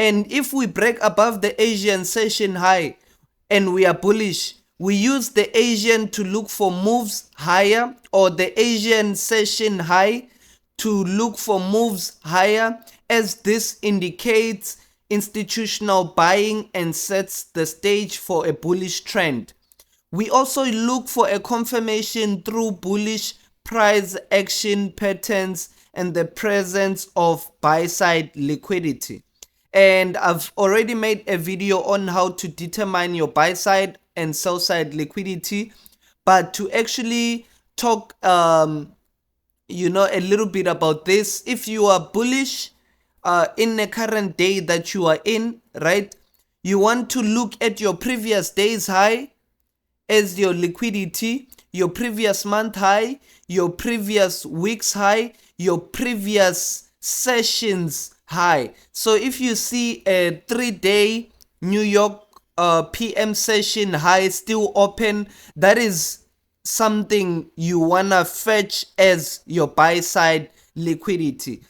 And if we break above the Asian session high and we are bullish, we use the Asian to look for moves higher, or the Asian session high to look for moves higher, as this indicates institutional buying and sets the stage for a bullish trend. We also look for a confirmation through bullish price action patterns and the presence of buy-side liquidity. And I've already made a video on how to determine your buy-side and sell-side liquidity. But to actually talk a little bit about this, if you are bullish in the current day that you are in, right, you want to look at your previous day's high as your liquidity, your previous month high, your previous week's high, your previous session's high. So if you see a 3-day New York PM session high still open, that is something you wanna fetch as your buy side liquidity.